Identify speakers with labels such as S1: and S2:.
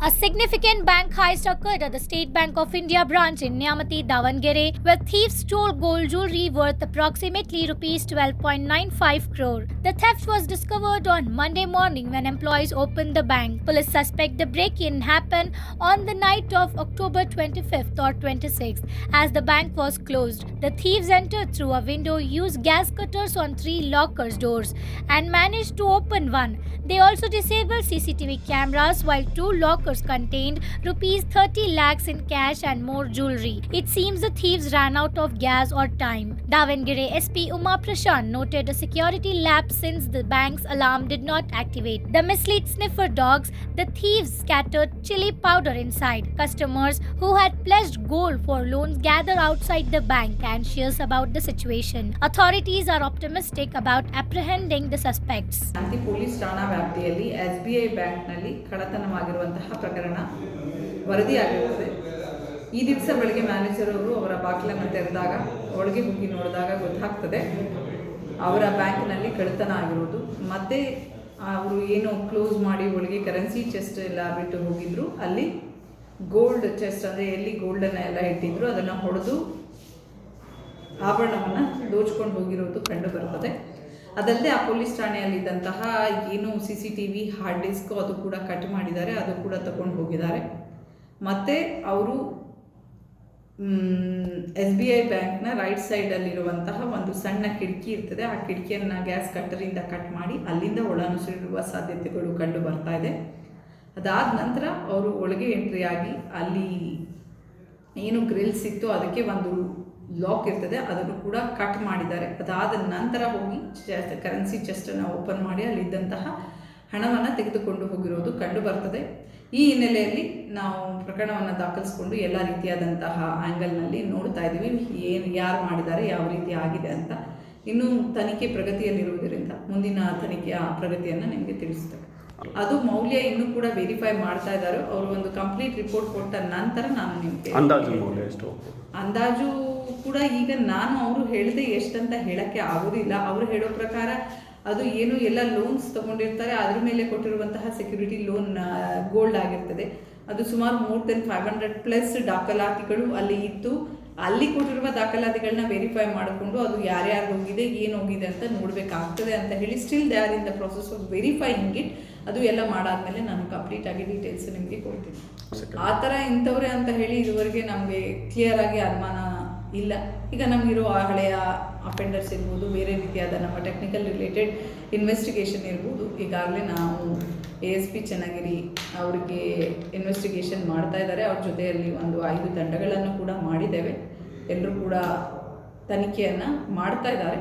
S1: A significant bank heist occurred at the State Bank of India branch in Nyamathi, Davangere, where thieves stole gold jewelry worth approximately rupees 12.95 crore. The theft was discovered on Monday morning when employees opened the bank. Police suspect the break-in happened on the night of October 25th or 26th, as the bank was closed. The thieves entered through a window, used gas cutters on 3 lockers' doors, and managed to open one. They also disabled CCTV cameras, while 2 lockers contained rupees 30 lakhs in cash and more jewelry. It seems the thieves ran out of gas or time. Davangere SP Uma Prashant noted a security lapse since the bank's alarm did not activate. The mislead sniffer dogs, the thieves scattered chili powder inside. Customers who had pledged gold for loans gathered outside the bank, anxious about the situation. Authorities are optimistic about apprehending the suspects.
S2: Police ಠಾಣಾ ವ್ಯಾಪ್ತಿಯಲ್ಲಿ SBI ಬ್ಯಾಂಕ್ನಲ್ಲಿ ಕಳ್ಳತನವಾಗಿರುವಂತಹ ಪ್ರಕರಣ ವರದಿಯಾಗಿರುತ್ತದೆ. ಈ ದಿವಸ ಬೆಳಗ್ಗೆ manager ಅವರು ಅವರ ಬಾಗಿಲನ್ನು ತೆರೆದಾಗ ಒಳಗೆ ಹೋಗಿ ನೋಡಿದಾಗ ಗೊತ್ತಾಗ್ತದೆ ಅವರ ಬ್ಯಾಂಕ್ನಲ್ಲಿ ಕಳ್ಳತನ ಆಗಿರೋದು. ಮತ್ತೆ ಅವರು ಏನು ಕ್ಲೋಸ್ ಮಾಡಿ ಒಳಗೆ ಕರೆನ್ಸಿ ಚೆಸ್ಟ್ ಎಲ್ಲ ಬಿಟ್ಟು ಹೋಗಿದ್ರು, ಅಲ್ಲಿ ಗೋಲ್ಡ್ ಚೆಸ್ಟ್ ಅಂದರೆ ಎಲ್ಲಿ ಗೋಲ್ಡನ್ನು ಎಲ್ಲ ಇಟ್ಟಿದ್ರು ಅದನ್ನು ಹೊಡೆದು ಆಭರಣವನ್ನು ದೋಚ್ಕೊಂಡು ಹೋಗಿರೋದು ಕಂಡು ಬರ್ತದೆ. ಅದಲ್ಲದೆ ಆ ಪೊಲೀಸ್ ಠಾಣೆಯಲ್ಲಿದ್ದಂತಹ ಏನು CCTV ಹಾರ್ಡ್ ಡಿಸ್ಕ್ ಅದು ಕೂಡ ಕಟ್ ಮಾಡಿದ್ದಾರೆ, ಅದು ಕೂಡ ತಗೊಂಡು ಹೋಗಿದ್ದಾರೆ. ಮತ್ತು ಅವರು SBI ಬ್ಯಾಂಕ್ನ ರೈಟ್ ಸೈಡಲ್ಲಿರುವಂತಹ ಒಂದು ಸಣ್ಣ ಕಿಟಕಿ ಇರ್ತದೆ, ಆ ಕಿಟಕಿಯನ್ನು ಗ್ಯಾಸ್ ಕಟ್ಟರಿಂದ ಕಟ್ ಮಾಡಿ ಅಲ್ಲಿಂದ ಒಳನುಸುಳಿರುವ ಸಾಧ್ಯತೆಗಳು ಕಂಡು ಬರ್ತಾ ಇದೆ. ಅದಾದ ನಂತರ ಅವರು ಒಳಗೆ ಎಂಟ್ರಿ ಆಗಿ ಅಲ್ಲಿ ಏನು ಗ್ರಿಲ್ಸ್ ಇತ್ತು ಅದಕ್ಕೆ ಒಂದು ಲಾಕ್ ಇರ್ತದೆ, ಅದನ್ನು ಕೂಡ ಕಟ್ ಮಾಡಿದ್ದಾರೆ. ಅದಾದ ನಂತರ ಹೋಗಿ ಕರೆನ್ಸಿ ಚೆಸ್ಟನ್ನು ಓಪನ್ ಮಾಡಿ ಅಲ್ಲಿದ್ದಂತಹ ಹಣವನ್ನು ತೆಗೆದುಕೊಂಡು ಹೋಗಿರೋದು ಕಂಡು ಬರ್ತದೆ. ಈ ಹಿನ್ನೆಲೆಯಲ್ಲಿ ನಾವು ಪ್ರಕರಣವನ್ನು ದಾಖಲಿಸಿಕೊಂಡು ಎಲ್ಲ ರೀತಿಯಾದಂತಹ ಆ್ಯಂಗಲ್ನಲ್ಲಿ ನೋಡ್ತಾ ಇದ್ದೀವಿ, ಯಾರು ಮಾಡಿದ್ದಾರೆ, ಯಾವ ರೀತಿ ಆಗಿದೆ ಅಂತ. ಇನ್ನೂ ತನಿಖೆ ಪ್ರಗತಿಯಲ್ಲಿರುವುದರಿಂದ ಮುಂದಿನ ತನಿಖೆಯ ಪ್ರಗತಿಯನ್ನು ನಿಮಗೆ ತಿಳಿಸ್ತೇವೆ. ಅದು ಮೌಲ್ಯ ಇನ್ನೂ ಕೂಡ ವೆರಿಫೈ ಮಾಡ್ತಾ ಇದ್ದಾರೆ. ಅವರು ಒಂದು ಕಂಪ್ಲೀಟ್ ರಿಪೋರ್ಟ್ ಕೊಟ್ಟ ನಂತರ ನಾನು ನಿಮಗೆ ಅಂದಾಜು ಕೂಡ ಈಗ ನಾನು ಅವರು ಹೇಳಿದೆ ಎಷ್ಟಂತ ಹೇಳೋಕ್ಕೆ ಆಗೋದಿಲ್ಲ. ಅವರು ಹೇಳೋ ಪ್ರಕಾರ ಅದು ಏನು ಎಲ್ಲ ಲೋನ್ಸ್ ತೊಗೊಂಡಿರ್ತಾರೆ ಅದ್ರ ಮೇಲೆ ಕೊಟ್ಟಿರುವಂತಹ ಸೆಕ್ಯೂರಿಟಿ ಲೋನ್ ಗೋಲ್ಡ್ ಆಗಿರ್ತದೆ. ಅದು ಸುಮಾರು ಮೋರ್ ದೆನ್ 500+ ದಾಖಲಾತಿಗಳು ಅಲ್ಲಿ ಇತ್ತು. ಅಲ್ಲಿ ಕೊಟ್ಟಿರುವ ದಾಖಲಾತಿಗಳನ್ನ ವೆರಿಫೈ ಮಾಡಿಕೊಂಡು ಅದು ಯಾರ್ಯಾರು ಹೋಗಿದೆ, ಏನು ಹೋಗಿದೆ ಅಂತ ನೋಡಬೇಕಾಗ್ತದೆ ಅಂತ ಹೇಳಿ still they are in the process of verifying it. ಅದು ಎಲ್ಲ ಮಾಡಾದ್ಮೇಲೆ ನಾನು ಕಂಪ್ಲೀಟಾಗಿ ಡೀಟೇಲ್ಸ್ ನಿಮಗೆ ಕೊಡ್ತೀನಿ. ಆ ಥರ ಇಂಥವ್ರೆ ಅಂತ ಹೇಳಿ ಇದುವರೆಗೆ ನಮಗೆ ಕ್ಲಿಯರಾಗಿ ಅನುಮಾನ ಇಲ್ಲ. ಈಗ ನಮಗಿರೋ ಹಳೆಯ ಅಫೆಂಡರ್ಸ್ ಇರ್ಬೋದು, ಬೇರೆ ರೀತಿಯಾದ ನಮ್ಮ ಟೆಕ್ನಿಕಲ್ ರಿಲೇಟೆಡ್ ಇನ್ವೆಸ್ಟಿಗೇಷನ್ ಇರ್ಬೋದು. ಈಗಾಗಲೇ ನಾವು ASP ಚನ್ನಗಿರಿ ಅವರಿಗೆ ಇನ್ವೆಸ್ಟಿಗೇಷನ್ ಮಾಡ್ತಾ ಇದ್ದಾರೆ. ಅವ್ರ ಜೊತೆಯಲ್ಲಿ ಒಂದು 5 ತಂಡಗಳನ್ನು ಕೂಡ ಮಾಡಿದ್ದೇವೆ. ಎಲ್ಲರೂ ಕೂಡ ತನಿಖೆಯನ್ನು ಮಾಡ್ತಾ ಇದ್ದಾರೆ.